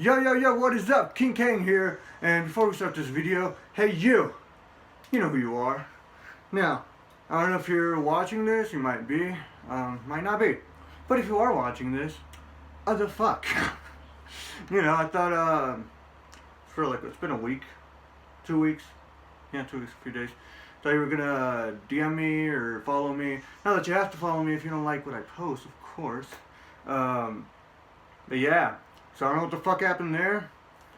Yo, what is up? King Kang here, and before we start this video, hey you know who you are. Now, I don't know if you're watching this, you might be, might not be, but if you are watching this, the fuck? I thought, for like, it's been a week, 2 weeks, yeah, 2 weeks, a few days, thought you were gonna DM me or follow me. Not that you have to follow me if you don't like what I post, of course, but yeah. So I don't know what the fuck happened there.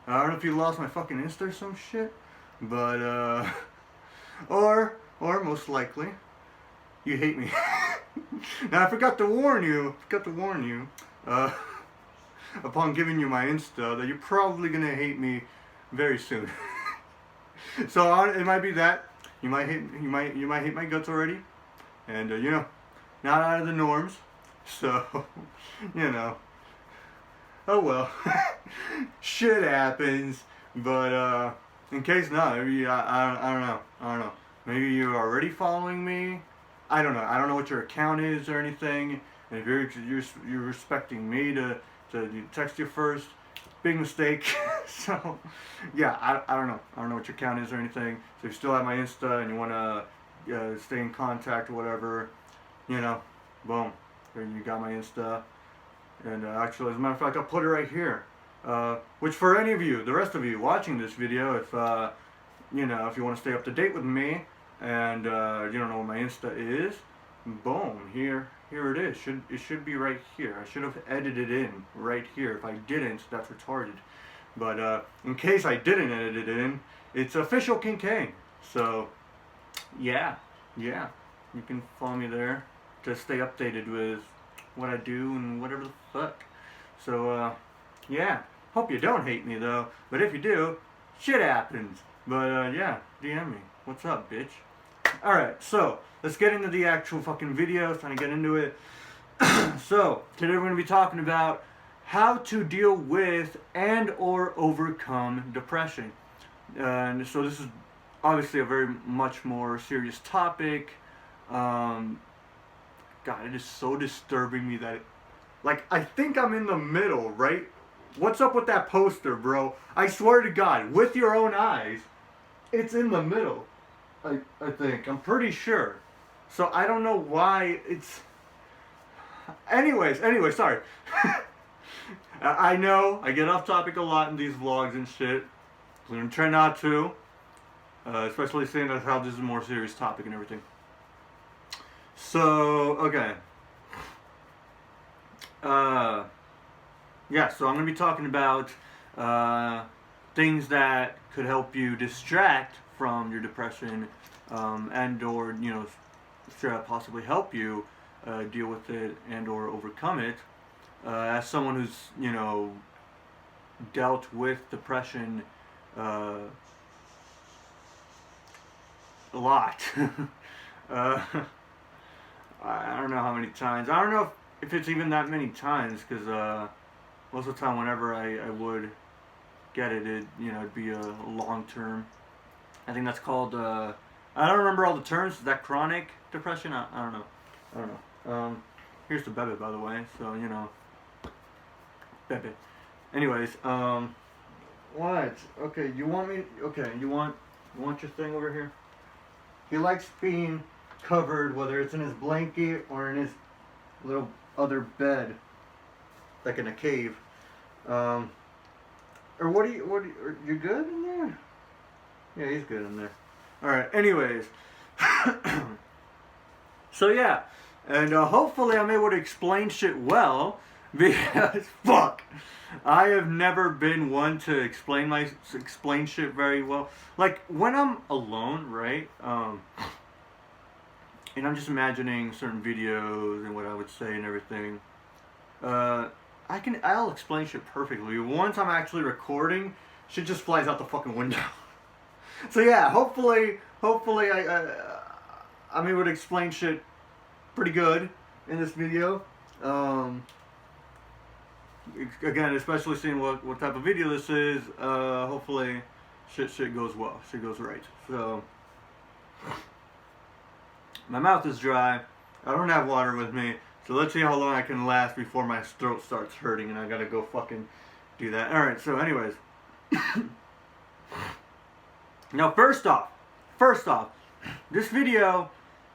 I don't know if you lost my fucking Insta or some shit. But, or most likely, you hate me. Now I forgot to warn you, upon giving you my Insta, that you're probably gonna hate me very soon. So it might be that. You might hate my guts already. And, not out of the norms. So, oh well, shit happens, but in case not, maybe I don't know. Maybe you're already following me. I don't know what your account is or anything. And if you're expecting me to text you first, big mistake. So yeah, I don't know. I don't know what your account is or anything. So if you still have my Insta and you wanna stay in contact or whatever, boom, there you got my Insta. And actually, as a matter of fact, I'll put it right here. Which for any of you, the rest of you watching this video, if if you want to stay up to date with me, and you don't know what my Insta is, boom, here it is. It should be right here. I should have edited it in right here. If I didn't, that's retarded. But in case I didn't edit it in, it's official King Kang. So yeah, you can follow me there to stay updated with what I do and whatever the fuck. So yeah, hope you don't hate me though, but if you do, shit happens. But yeah, DM me. What's up, bitch? Alright, so let's get into the actual fucking video. Trying to get into it. So today we're going to be talking about how to deal with and or overcome depression. And so this is obviously a very much more serious topic. God, it is so disturbing me that, I think I'm in the middle, right? What's up with that poster, bro? I swear to God, with your own eyes, it's in the middle. I think. I'm pretty sure. So I don't know why it's... Anyways, sorry. I know, I get off topic a lot in these vlogs and shit. I'm gonna try not to. Especially seeing as how this is a more serious topic and everything. So, okay. Yeah, so I'm going to be talking about things that could help you distract from your depression and or, possibly help you deal with it and or overcome it. As someone who's, dealt with depression a lot. I don't know how many times. I don't know if it's even that many times, because most of the time whenever I would get it, it'd be a long term. I think that's called, I don't remember all the terms. Is that chronic depression? I don't know. Here's the Bebe, by the way, so, Bebe. Anyways, what? Okay, you want your thing over here? He likes being covered, whether it's in his blanket or in his little other bed, like in a cave. Or are you good in there? Yeah, he's good in there. Alright, anyways. So yeah, and hopefully I'm able to explain shit well, because fuck, I have never been one to explain shit very well. Like when I'm alone, right? And I'm just imagining certain videos and what I would say and everything. I'll explain shit perfectly. Once I'm actually recording, shit just flies out the fucking window. So yeah, hopefully I'm able to explain shit pretty good in this video. Again, especially seeing what type of video this is. Hopefully, shit goes well. Shit goes right. So. My mouth is dry. I don't have water with me. So let's see how long I can last before my throat starts hurting and I gotta go fucking do that. All right. So, anyways, now first off, this video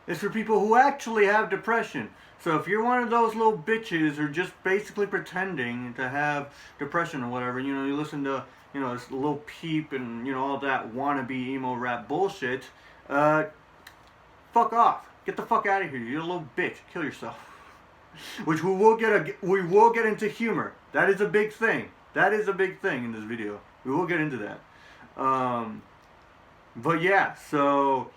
is for people who actually have depression. So if you're one of those little bitches who are just basically pretending to have depression or whatever, you know, you listen to, you know, this little peep and, you know, all that wannabe emo rap bullshit, fuck off. Get the fuck out of here. You're a little bitch. Kill yourself. Which we will get into humor. That is a big thing. That is a big thing in this video. We will get into that. But yeah, so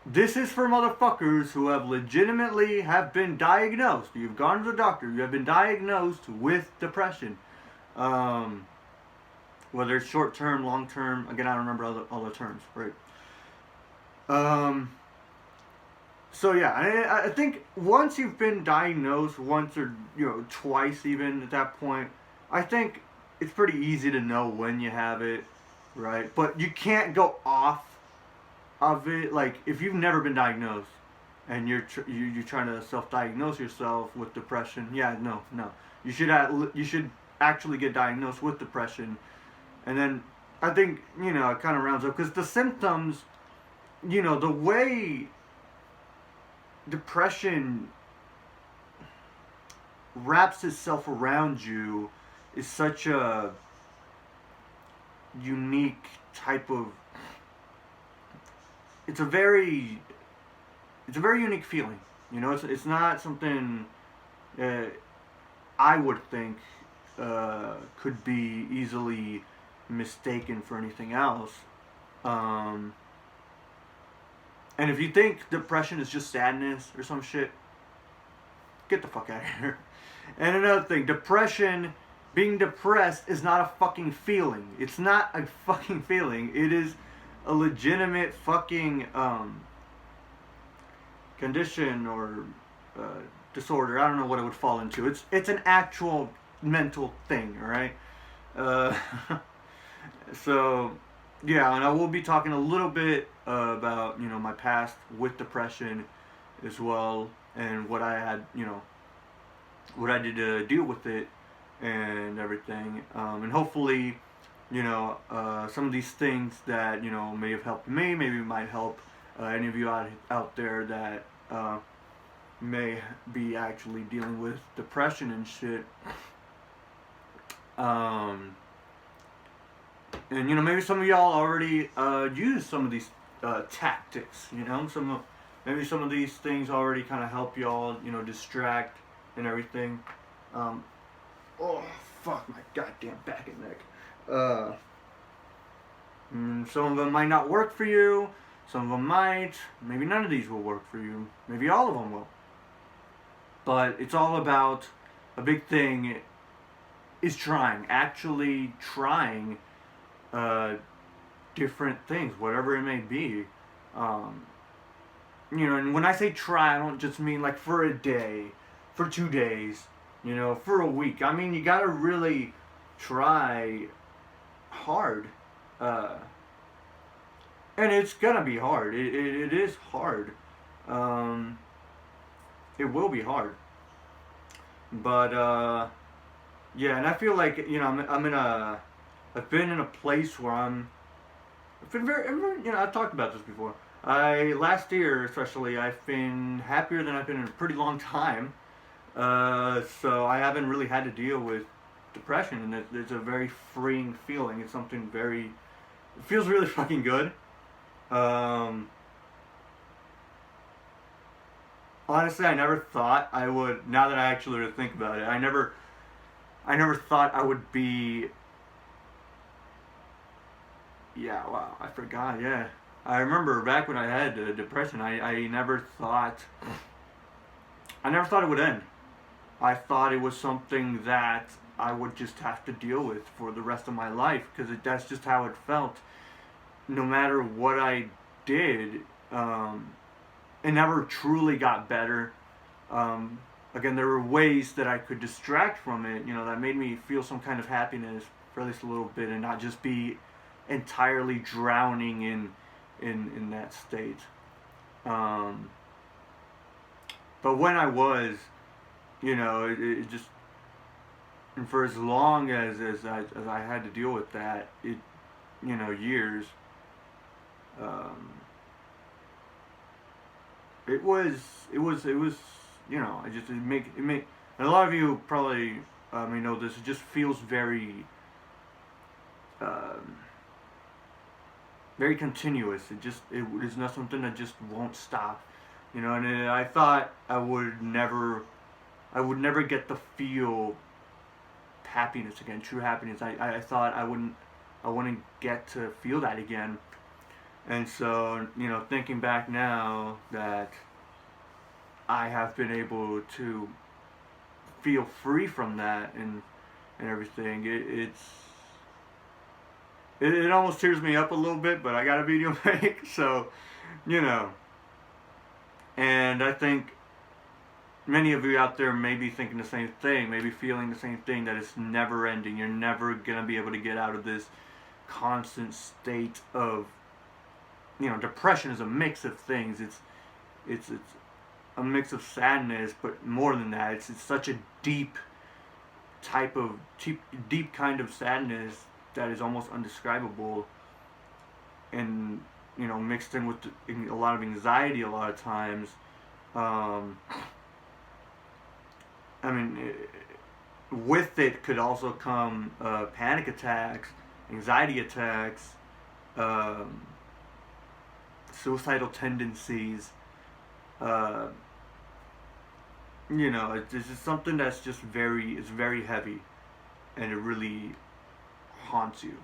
this is for motherfuckers who have legitimately have been diagnosed. You've gone to the doctor. You have been diagnosed with depression. Whether it's short term, long term. Again, I don't remember all the terms, right? So yeah, I think once you've been diagnosed, once or, you know, twice even at that point, I think it's pretty easy to know when you have it, right? But you can't go off of it. Like, if you've never been diagnosed and you're trying to self-diagnose yourself with depression, yeah, no, you should actually get diagnosed with depression, and then I think, you know, it kind of rounds up, because the symptoms, you know, the way depression wraps itself around you is such a unique type of, it's a very unique feeling, you know. It's not something I would think could be easily mistaken for anything else. And if you think depression is just sadness or some shit, get the fuck out of here. And another thing, being depressed is not a fucking feeling. It's not a fucking feeling. It is a legitimate fucking condition or disorder. I don't know what it would fall into. It's an actual mental thing, alright? So yeah, and I will be talking a little bit about, you know, my past with depression as well, and what I had, you know, what I did to deal with it and everything, and hopefully, you know, some of these things that, you know, may have helped me, maybe might help any of you out there that may be actually dealing with depression and shit. And, you know, maybe some of y'all already use some of these tactics, you know, maybe some of these things already kind of help y'all, you know, distract and everything. Oh, fuck, my goddamn back and neck. Some of them might not work for you, some of them might, maybe none of these will work for you, maybe all of them will. But it's all about, a big thing is actually trying different things, whatever it may be. You know, and when I say try, I don't just mean like for a day, for 2 days, you know, for a week. I mean, you gotta really try hard. And it's gonna be hard. It is hard. It will be hard. But, yeah, and I feel like, you know, I've been in a place where I've been very, you know, I've talked about this before. Last year especially, I've been happier than I've been in a pretty long time. So I haven't really had to deal with depression, and it's a very freeing feeling. It's something it feels really fucking good. Honestly, I never thought I would, now that I actually really think about it, I never thought I would be, yeah, wow, I forgot, yeah. I remember back when I had depression, I never thought it would end. I thought it was something that I would just have to deal with for the rest of my life, because that's just how it felt. No matter what I did, it never truly got better. Again, there were ways that I could distract from it, you know, that made me feel some kind of happiness for at least a little bit, and not just be entirely drowning in that state. But when I was, you know, it just, and for as long as I had to deal with that, years, um, it was I just it make and a lot of you probably know this. It just feels very um, very continuous. It is not something that just won't stop, And I thought I would never get to feel happiness again, true happiness. I thought I wouldn't get to feel that again. And so, thinking back now that I have been able to feel free from that and everything, it almost tears me up a little bit, but I got a video make, so, you know. And I think many of you out there may be thinking the same thing, maybe feeling the same thing, that it's never ending. You're never going to be able to get out of this constant state of, depression is a mix of things. It's a mix of sadness, but more than that, it's such a deep kind of sadness that is almost undescribable, and mixed in with a lot of anxiety a lot of times. With it could also come panic attacks, anxiety attacks, suicidal tendencies. It's just something that's just it's very heavy, and it really haunts you.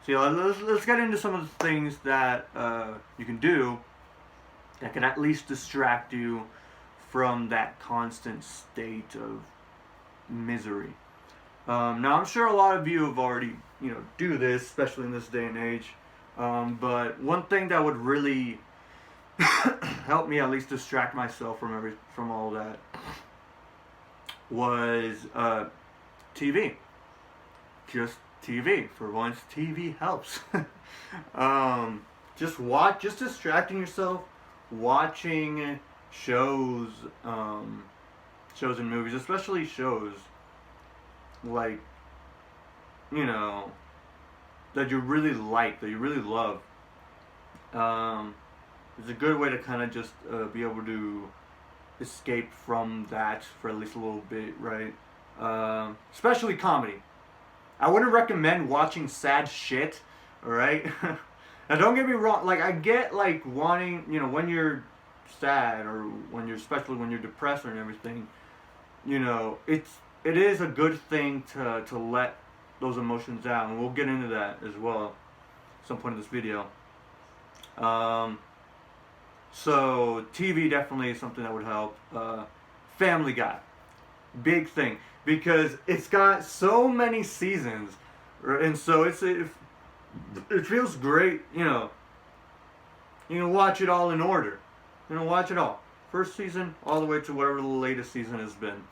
Let's get into some of the things that you can do that can at least distract you from that constant state of misery. Now, I'm sure a lot of you have already, do this, especially in this day and age. But one thing that would really help me at least distract myself from all that was TV. Just TV. For once, TV helps. Just distracting yourself, watching shows and movies, especially shows like, that you really like, that you really love. It's a good way to kind of just be able to escape from that for at least a little bit, right? Especially comedy. I wouldn't recommend watching sad shit, alright? Now don't get me wrong, I get wanting, when you're sad, or especially when you're depressed and everything, it is a good thing to let those emotions out, and we'll get into that as well at some point in this video. So TV definitely is something that would help. Family Guy, big thing, because it's got so many seasons, and so it feels great. You can watch it all in order. Watch it all, first season all the way to whatever the latest season has been,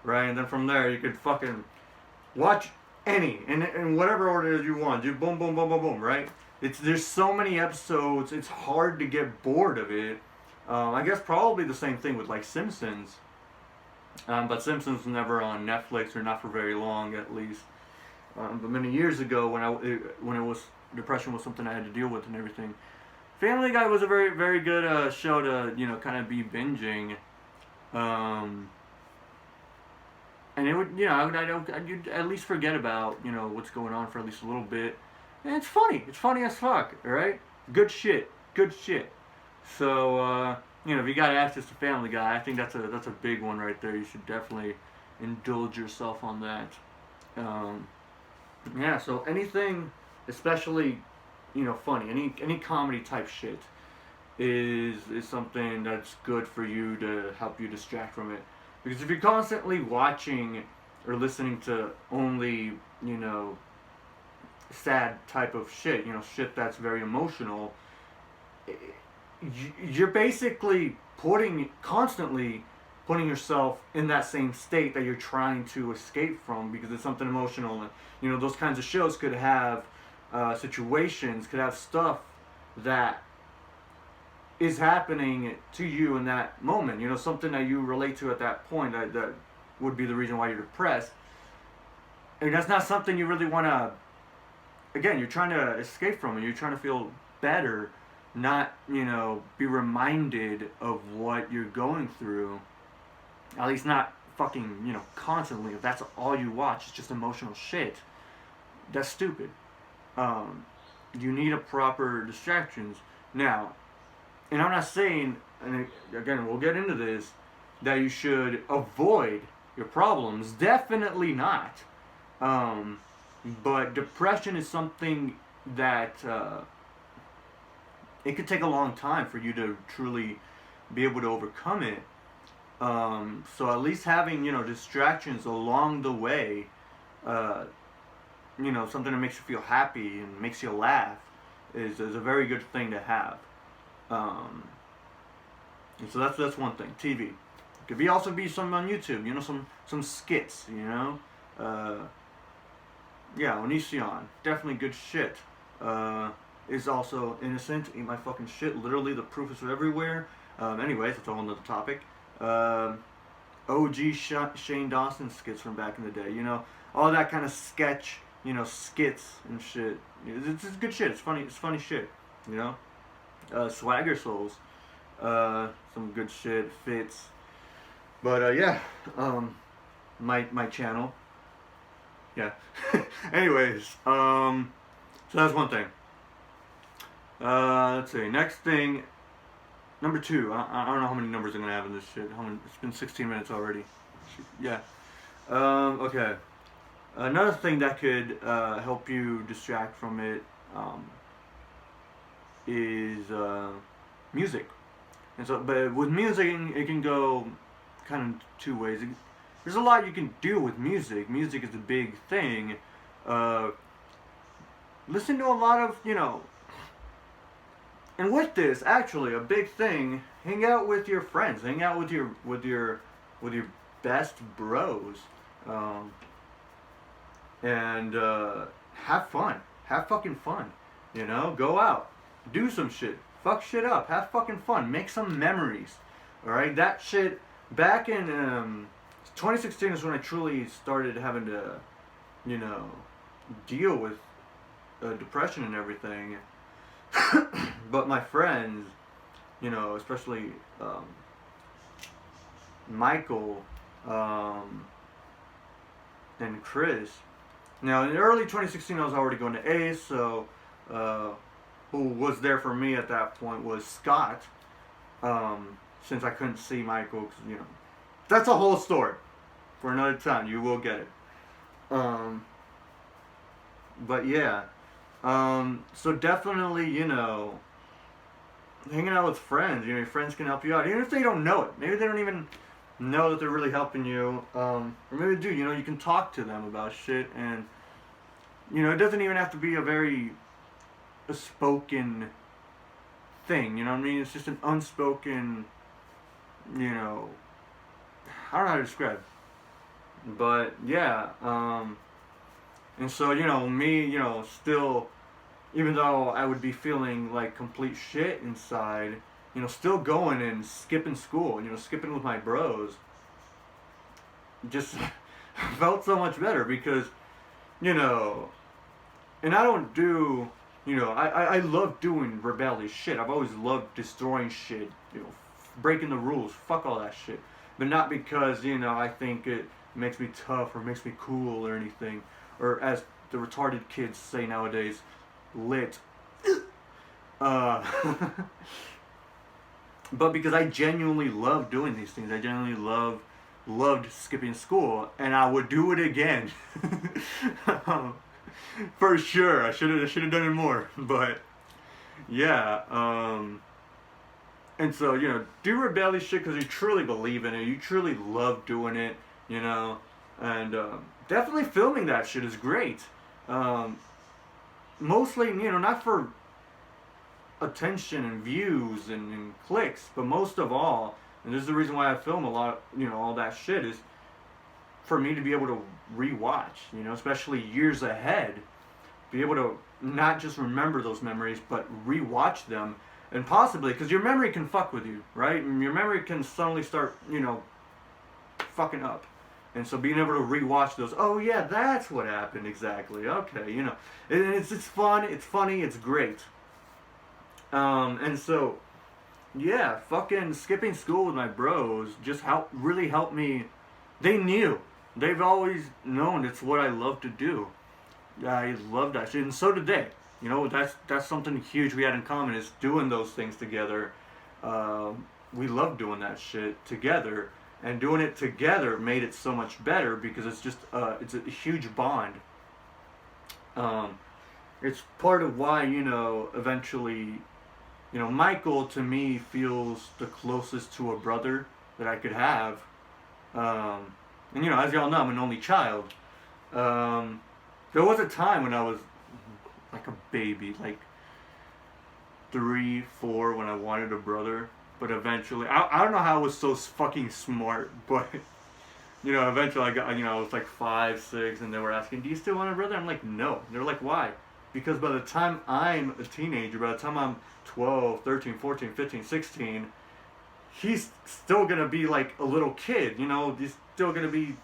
right? And then from there you could fucking watch any in whatever order you want. Do boom, boom, boom, boom, boom, right? There's so many episodes, it's hard to get bored of it. I guess probably the same thing with Simpsons. But Simpsons was never on Netflix, or not for very long at least. But many years ago, when it was depression was something I had to deal with and everything, Family Guy was a very, very good show to kind of be binging. And it would, you'd at least forget about what's going on for at least a little bit. And it's funny as fuck, alright? Good shit. So, if you got access to Family Guy, I think that's a big one right there. You should definitely indulge yourself on that. So anything, especially, funny, any comedy type shit is something that's good for you to help you distract from it. Because if you're constantly watching or listening to only, sad type of shit, shit that's very emotional, you're basically constantly putting yourself in that same state that you're trying to escape from, because it's something emotional. And those kinds of shows could have situations, could have stuff that is happening to you in that moment, something that you relate to at that point, that would be the reason why you're depressed. And that's not something you really want to. Again, you're trying to escape from it. You're trying to feel better, not be reminded of what you're going through. At least not fucking constantly. If that's all you watch, it's just emotional shit. That's stupid. You need a proper distractions now. And I'm not saying, and again, we'll get into this, that you should avoid your problems. Definitely not. But depression is something that it could take a long time for you to truly be able to overcome it. So at least having distractions along the way, something that makes you feel happy and makes you laugh, is a very good thing to have. And so that's one thing. TV. It could also be some on YouTube. Some skits. Yeah, Onision, definitely good shit. Is also innocent. Eat my fucking shit. Literally, the proof is everywhere. Anyways, that's a whole nother topic. OG Shane Dawson skits from back in the day. All that kind of sketch. Skits and shit. It's good shit. It's funny. It's funny shit. Swagger Souls. Some good shit. Fits. But yeah. My channel. Yeah. Anyways, so that's one thing. Let's see. Next thing, number 2. I don't know how many numbers I'm gonna have in this shit. It's been 16 minutes already. Yeah. Okay. Another thing that could help you distract from it is music. And so, but with music, it can go kind of 2 ways. There's a lot you can do with music. Music is a big thing. Listen to a lot of, and with this, actually, a big thing. Hang out with your friends. Hang out with your best bros, and have fun. Have fucking fun. Go out, do some shit, fuck shit up, have fucking fun, make some memories. All right, that shit back in 2016 is when I truly started having to, deal with depression and everything. But my friends, especially Michael and Chris. Now, in early 2016, I was already going to ACE, so who was there for me at that point was Scott, since I couldn't see Michael, 'cause, that's a whole story for another time. You will get it. But yeah, so definitely, hanging out with friends. Your friends can help you out, even if they don't know it. Maybe they don't even know that they're really helping you, or maybe they do. You can talk to them about shit, and it doesn't even have to be a spoken thing. You know what I mean? It's just an unspoken. I don't know how to describe. But yeah, and so me, still, even though I would be feeling like complete shit inside, still going and skipping school, skipping with my bros, just felt so much better because, and I don't do, I love doing rebellious shit. I've always loved destroying shit, breaking the rules, fuck all that shit. But not because, I think it makes me tough or makes me cool or anything. Or as the retarded kids say nowadays, lit. But because I genuinely love doing these things. I genuinely loved skipping school, and I would do it again. For sure. I should have done it more. But yeah, and so, do rebellious shit because you truly believe in it. You truly love doing it, and definitely filming that shit is great. Mostly, not for attention and views and clicks, but most of all, and this is the reason why I film a lot, all that shit, is for me to be able to rewatch, especially years ahead, be able to not just remember those memories, but rewatch them, and possibly, because your memory can fuck with you, right? And your memory can suddenly start, fucking up. And so being able to rewatch those, oh yeah, that's what happened exactly. Okay, you know, and it's fun, it's funny, it's great. And so yeah, fucking skipping school with my bros just really helped me. They knew, they've always known it's what I love to do. I love that shit, and so did they. You know, that's something huge we had in common is doing those things together. We love doing that shit together, and doing it together made it so much better because it's a huge bond. Um, it's part of why, you know, eventually, you know, Michael to me feels the closest to a brother that I could have. And you know, as y'all know, I'm an only child. Um, there was a time when I was like a baby, like 3, 4, when I wanted a brother. But eventually, I don't know how I was so fucking smart, but you know, eventually I got, you know, I was like 5, 6, and they were asking, "Do you still want a brother?" I'm like, "No." They're like, "Why?" Because by the time I'm a teenager, by the time I'm 12, 13, 14, 15, 16, he's still gonna be like a little kid, you know, he's still gonna be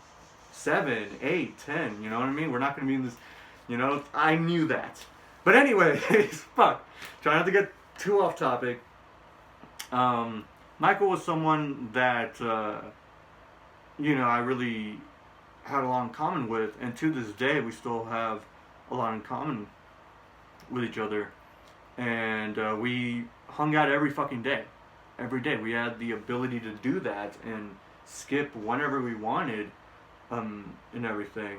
7, 8, 10, you know what I mean? We're not gonna be in this, you know, I knew that. But anyways, fuck, try not to get too off topic. Michael was someone that, you know, I really had a lot in common with, and to this day, we still have a lot in common with each other. And we hung out every fucking day. Every day. We had the ability to do that and skip whenever we wanted, and everything.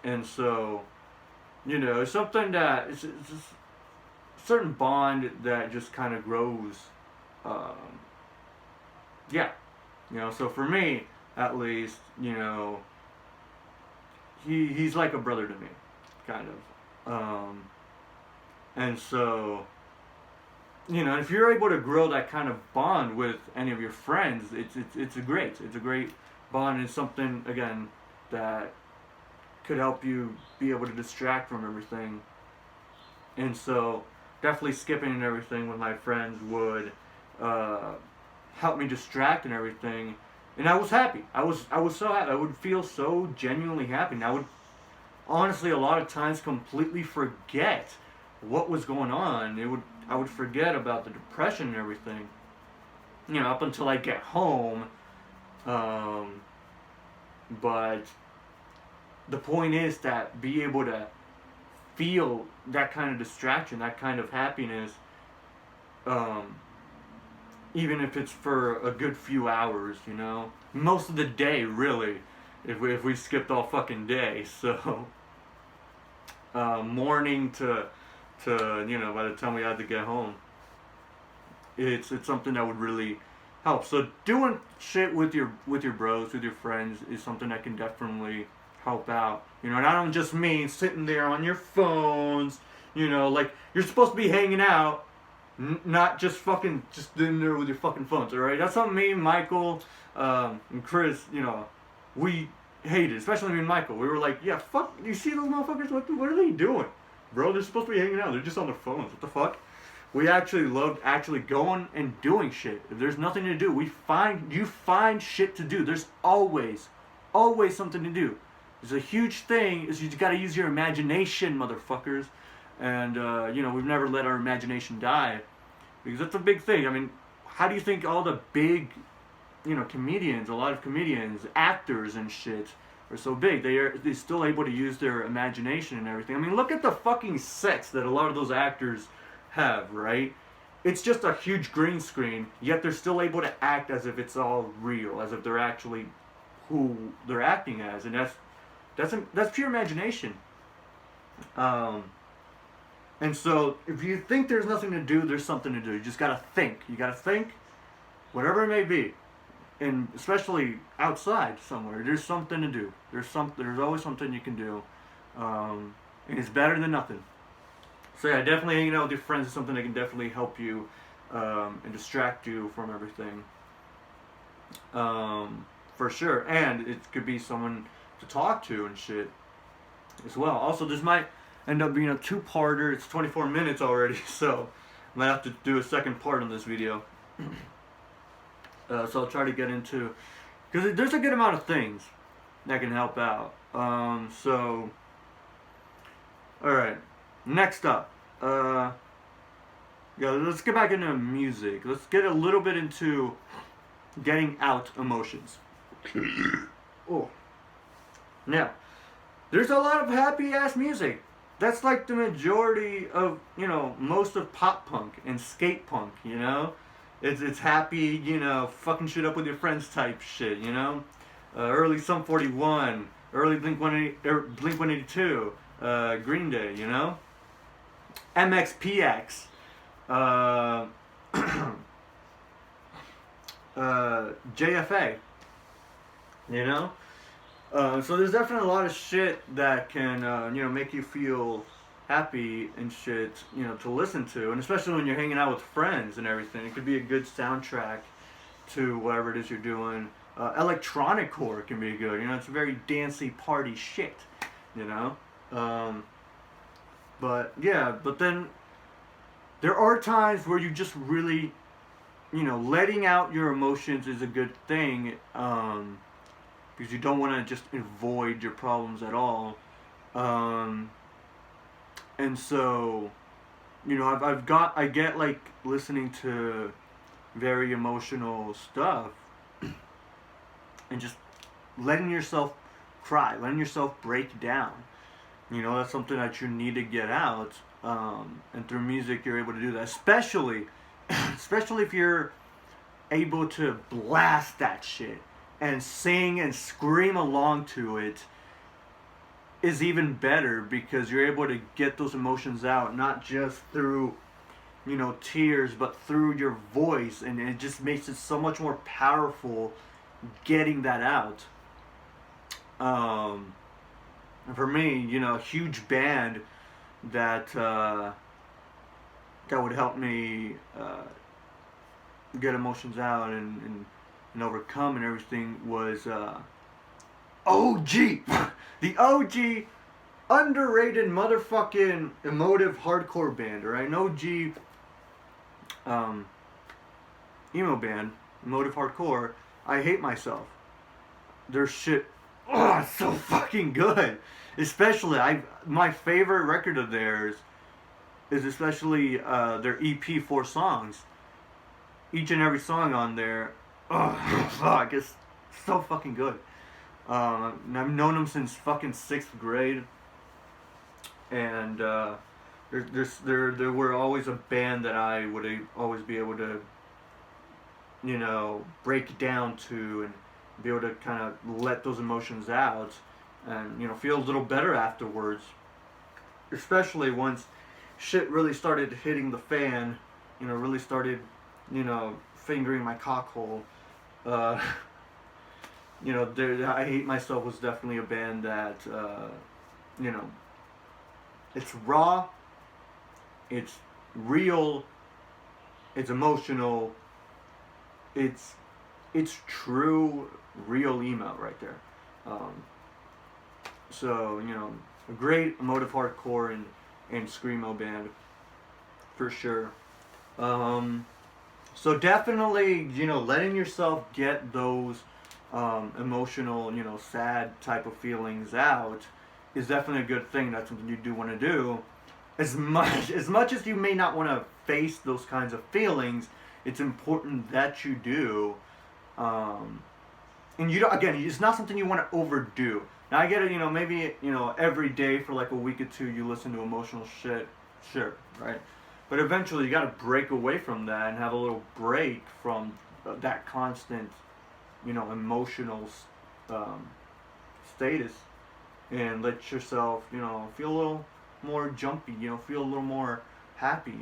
And so, you know, it's something that, it's just a certain bond that just kind of grows. Yeah. You know, so for me, at least, you know, he's like a brother to me, kind of. And so, you know, if you're able to grow that kind of bond with any of your friends, it's a great bond. It's something, again, that could help you be able to distract from everything. And so, definitely skipping and everything with my friends would help me distract and everything. And I was happy. I was so happy. I would feel so genuinely happy. And I would honestly a lot of times completely forget what was going on. I would forget about the depression and everything. You know, up until I get home. But the point is that be able to feel that kind of distraction, that kind of happiness, even if it's for a good few hours, you know, most of the day, really, if we skipped all fucking day. So morning to you know, by the time we had to get home, it's something that would really help. So doing shit with your bros, with your friends, is something that can definitely help out. You know, and I don't just mean sitting there on your phones. You know, like, you're supposed to be hanging out, not just fucking just sitting there with your fucking phones. All right, that's something me, Michael, and Chris, you know, we hated, especially me and Michael. We were like, yeah, fuck, you see those motherfuckers? What are they doing? Bro, they're supposed to be hanging out. They're just on their phones. What the fuck? We actually loved actually going and doing shit. If there's nothing to do, you find shit to do. There's always something to do. There's a huge thing is you gotta use your imagination, motherfuckers. And, you know, we've never let our imagination die. Because that's a big thing. I mean, how do you think all the big, you know, comedians, a lot of comedians, actors and shit, are so big? They're still able to use their imagination and everything. I mean, look at the fucking sets that a lot of those actors have, right? It's just a huge green screen, yet they're still able to act as if it's all real, as if they're actually who they're acting as, and that's pure imagination. And so, if you think there's nothing to do, there's something to do. You just gotta think. You gotta think, whatever it may be. And especially outside somewhere, there's something to do. There's always something you can do. And it's better than nothing. So yeah, definitely hanging out with your friends is something that can definitely help you and distract you from everything. For sure. And it could be someone to talk to and shit as well. Also, this might end up being a two-parter. It's 24 minutes already, so I might have to do a second part on this video. So I'll try to get into because there's a good amount of things that can help out. So, all right, next up, yeah, let's get back into music. Let's get a little bit into getting out emotions. Oh, now there's a lot of happy ass music. That's like the majority of, most of pop punk and skate punk, It's happy, fucking shit up with your friends type shit, early Sum 41, early Blink 182, Green Day, MXPX, JFA, So there's definitely a lot of shit that can, make you feel happy and shit, to listen to, and especially when you're hanging out with friends and everything. It could be a good soundtrack to whatever it is you're doing. Electronic core can be good, it's very dancey party shit, but then there are times where you just really, letting out your emotions is a good thing, because you don't want to just avoid your problems at all. And so, I get like listening to very emotional stuff and just letting yourself cry, letting yourself break down. That's something that you need to get out. And through music, you're able to do that, especially if you're able to blast that shit and sing and scream along to it. Is even better, because you're able to get those emotions out, not just through, tears, but through your voice, and it just makes it so much more powerful getting that out. And for me, a huge band that would help me get emotions out and overcome and everything was OG. The OG underrated motherfucking emotive hardcore band, alright? An OG emo band, emotive hardcore. I Hate Myself. Their shit, it's so fucking good. Especially, my favorite record of theirs is especially their EP, 4 songs. Each and every song on there, fuck, it's so fucking good. I've known them since fucking 6th grade, and they were always a band that I would always be able to, break down to and be able to kind of let those emotions out, and feel a little better afterwards. Especially once shit really started hitting the fan, really started, fingering my cock hole. I Hate Myself was definitely a band that, it's raw, it's real, it's emotional, it's true, real emo right there. So, a great emotive hardcore and screamo band, for sure. So definitely, letting yourself get those emotional, sad type of feelings out is definitely a good thing. That's something you do want to do. As much as you may not want to face those kinds of feelings, it's important that you do. And you don't, again, it's not something you want to overdo. Now I get it, maybe, every day for like a week or two you listen to emotional shit, sure, right? But eventually you got to break away from that and have a little break from that constant, emotional status, and let yourself, feel a little more jumpy, feel a little more happy,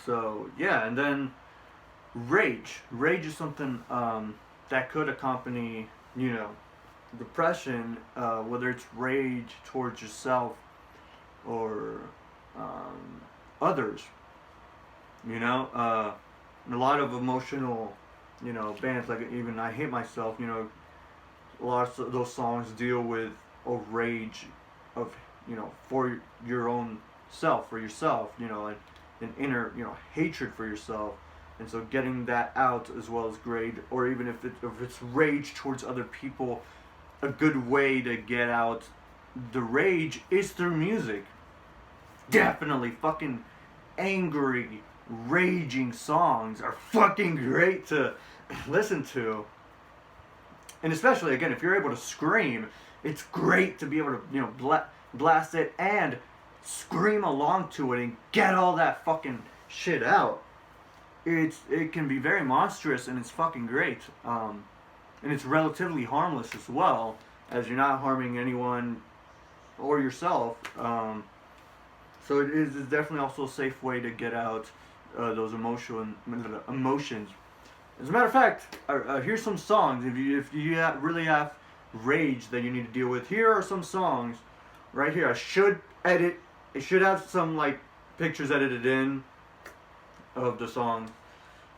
so yeah, and then rage is something that could accompany, depression, whether it's rage towards yourself or others, a lot of emotional, bands, like even I Hate Myself, a lot of those songs deal with a rage of, for your own self, for yourself, an inner, hatred for yourself. And so getting that out as well as great, or even if it's rage towards other people, a good way to get out the rage is through music. Definitely fucking angry, raging songs are fucking great to listen to. And especially, again, if you're able to scream, it's great to be able to, blast it and scream along to it and get all that fucking shit out. It can be very monstrous and it's fucking great. And it's relatively harmless as well, as you're not harming anyone or yourself. So it is definitely also a safe way to get out those emotions. As a matter of fact, here's some songs. If you really have rage that you need to deal with, here are some songs right here. I should edit. It should have some like pictures edited in of the song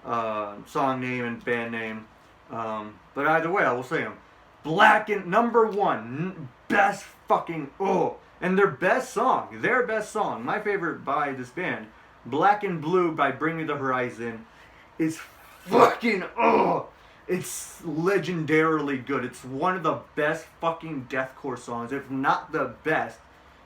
name and band name. But either way, I will say them. Black and number one, best fucking and their best song, my favorite by this band, Black and Blue by Bring Me the Horizon, is fucking it's legendarily good. It's one of the best fucking deathcore songs, if not the best,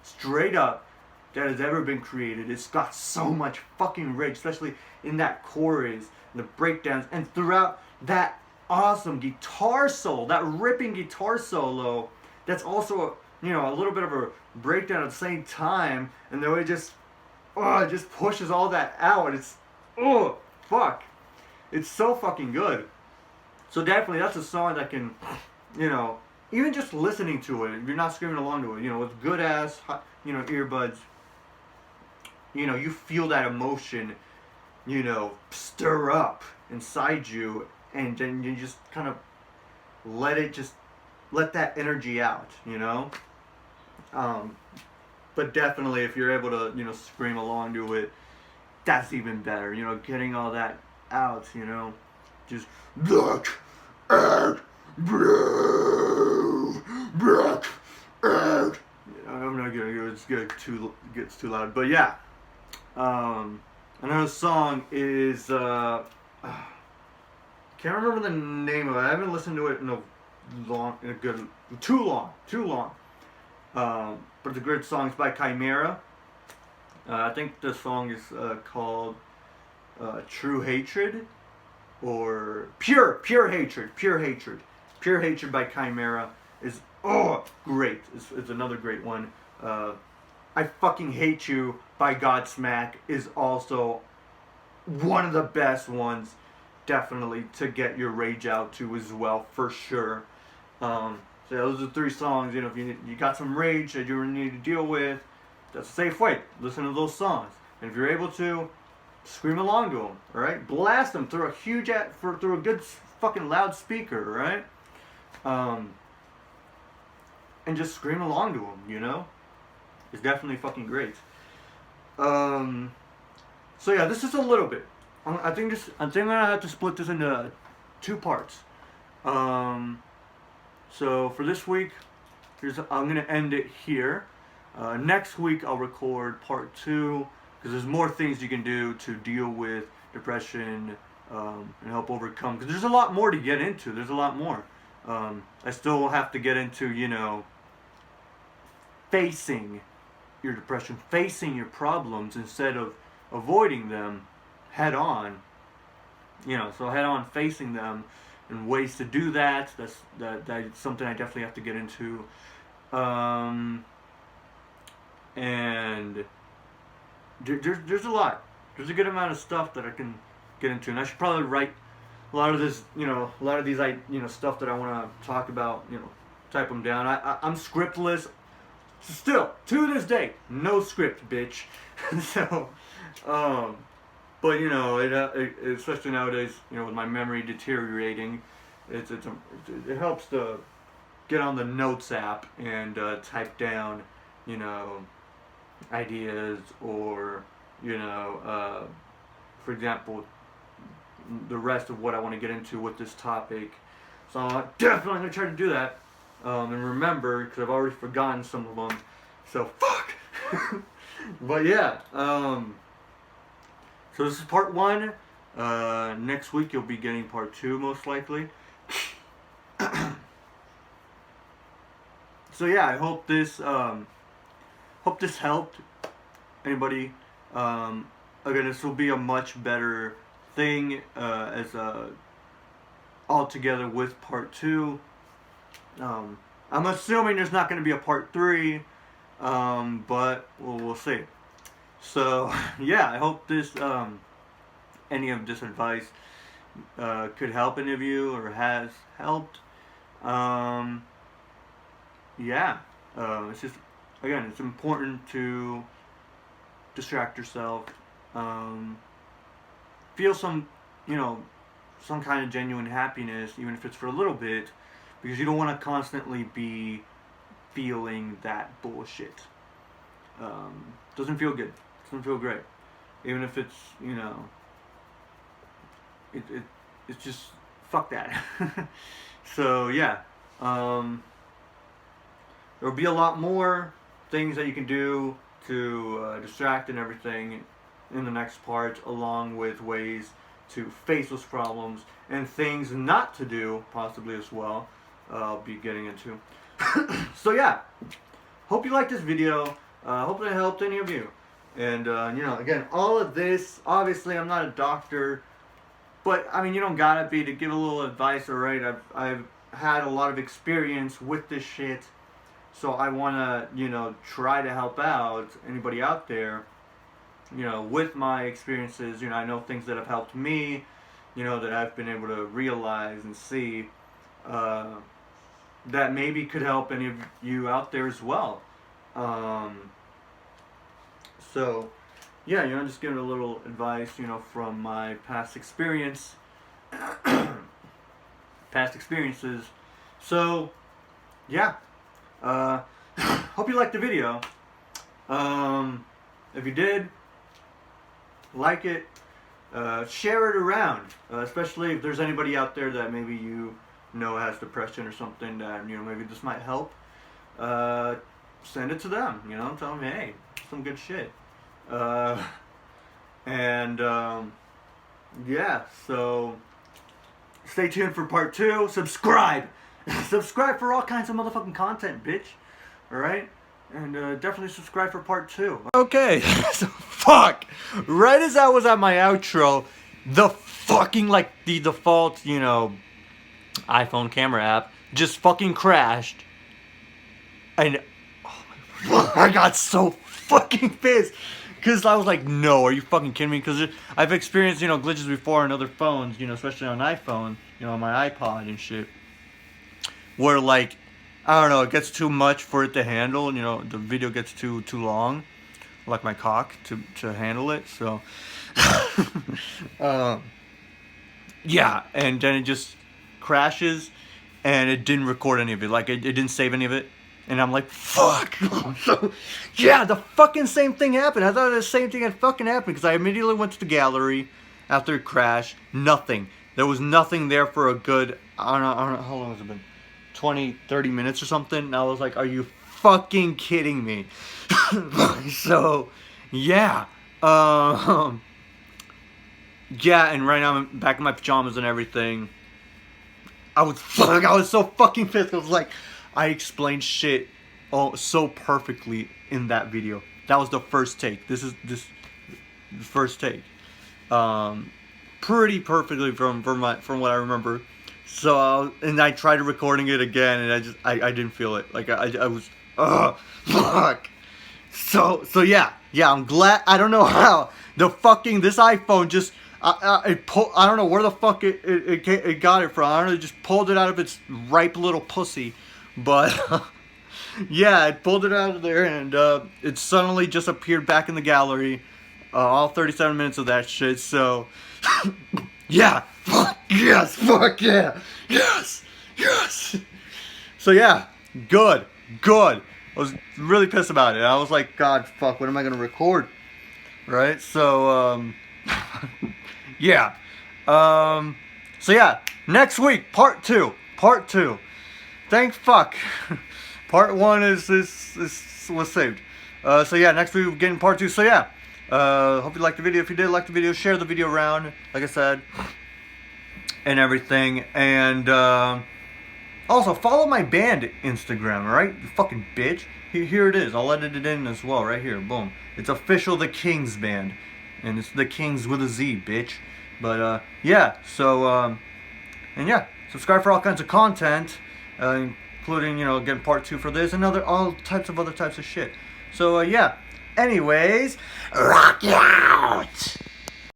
straight up, that has ever been created. It's got so much fucking rage, especially in that chorus, the breakdowns, and throughout that awesome guitar solo, that ripping guitar solo, that's also a little bit of a breakdown at the same time, and the way it just pushes all that out. It's fuck. It's so fucking good. So definitely that's a song that can, even just listening to it, if you're not screaming along to it, with good ass, earbuds, you feel that emotion, stir up inside you, and then you just kind of let that energy out, But definitely if you're able to, scream along to it, that's even better, getting all that out, just black and blue, black and, I'm not gonna gets too loud, but yeah. Another song is can't remember the name of it. I haven't listened to it too long. But it's a great song. It's by Chimera. I think the song is called True Hatred, or Pure Hatred. Pure Hatred by Chimera is great. It's another great one. I Fucking Hate You by Godsmack is also one of the best ones, definitely, to get your rage out to as well, for sure. So those are 3 songs. If you got some rage that you need to deal with, that's a safe way. Listen to those songs, and if you're able to, scream along to them. All right, blast them through through a good fucking loudspeaker, right? And just scream along to them. It's definitely fucking great. So yeah, this is a little bit. I think I'm gonna have to split this into 2 parts. So for this week, I'm gonna end it here. Next week I'll record part 2, because there's more things you can do to deal with depression and help overcome. Because there's a lot more to get into. There's a lot more. I still have to get into facing your depression, facing your problems instead of avoiding them head on. So head on facing them, and ways to do that. That's something I definitely have to get into. And there's a lot. There's a good amount of stuff that I can get into, and I should probably write a lot of this, a lot of these, stuff that I want to talk about, type them down. I'm scriptless. Still, to this day, no script, bitch. So, but especially nowadays, with my memory deteriorating, it helps to get on the notes app and type down, ideas, or for example, the rest of what I want to get into with this topic. So I'm definitely gonna try to do that. And remember, because I've already forgotten some of them, so fuck. But yeah, so this is part 1. Next week you'll be getting part 2 most likely. So yeah, I hope this helped anybody. Again, this will be a much better thing as all together with part 2. I'm assuming there's not going to be a part 3, but we'll see. So yeah, I hope this any of this advice could help any of you or has helped. Yeah, it's just, again, it's important to distract yourself, feel some kind of genuine happiness, even if it's for a little bit, because you don't want to constantly be feeling that bullshit. Doesn't feel good. Doesn't feel great. Even if it's, it's just, fuck that. So yeah, there'll be a lot more things that you can do to distract and everything in the next part, along with ways to face those problems and things not to do possibly as well. I'll be getting into. So yeah, hope you liked this video. Hope that helped any of you. And again, all of this, obviously I'm not a doctor, but I mean, you don't gotta be to give a little advice, alright? I've had a lot of experience with this shit, so I wanna, try to help out anybody out there, with my experiences. I know things that have helped me, that I've been able to realize and see, that maybe could help any of you out there as well. So, yeah, just giving a little advice, from my past experiences. So, yeah, hope you liked the video. If you did, like it, share it around, especially if there's anybody out there that maybe has depression or something that, maybe this might help. Send it to them, tell them, hey, some good shit. Yeah, so stay tuned for part 2. Subscribe! Subscribe for all kinds of motherfucking content, bitch. Alright? And definitely subscribe for part 2. Okay, so fuck! Right as I was at my outro, the fucking, the default, iPhone camera app just fucking crashed. And I got so fucking pissed. Because I was like, no, are you fucking kidding me? Because I've experienced, glitches before on other phones, especially on iPhone, on my iPod and shit. Where, I don't know, it gets too much for it to handle. The video gets too long. Like my cock to handle it. So, yeah, and then it just crashes. And it didn't record any of it. It didn't save any of it. And I'm like, fuck. So, yeah, the fucking same thing happened. I thought the same thing had fucking happened, because I immediately went to the gallery after it crashed. Nothing. There was nothing there for a good, I don't know, how long has it been? 20, 30 minutes or something. And I was like, are you fucking kidding me? So, yeah. Yeah, and right now I'm back in my pajamas and everything. I was so fucking pissed. I was like, I explained shit so perfectly in that video. That was the first take. This is the first take. Pretty perfectly from what I remember. So and I tried recording it again, and I didn't feel it. I was fuck. So yeah, I'm glad. I don't know how this iPhone just I don't know where the fuck it got it from. I don't know, it just pulled it out of its ripe little pussy. But, yeah, it pulled it out of there, and it suddenly just appeared back in the gallery. All 37 minutes of that shit, so, yeah, fuck yes, fuck yeah, yes. So, yeah, good. I was really pissed about it. I was like, God, fuck, what am I going to record? Right? So, yeah. So, yeah, next week, part 2. Thank fuck. Part 1 was saved. So yeah, next week we're getting part 2. So yeah, Hope you liked the video. If you did like the video, share the video around, like I said, and everything. And also follow my band Instagram, alright? You fucking bitch. Here it is. I'll edit it in as well, right here. Boom. It's official The Kings Band. And it's The Kings with a Z, bitch. But yeah, so and yeah, subscribe for all kinds of content, including, you know, getting part 2 for this and all types of other types of shit. So yeah. Anyways, rock you out!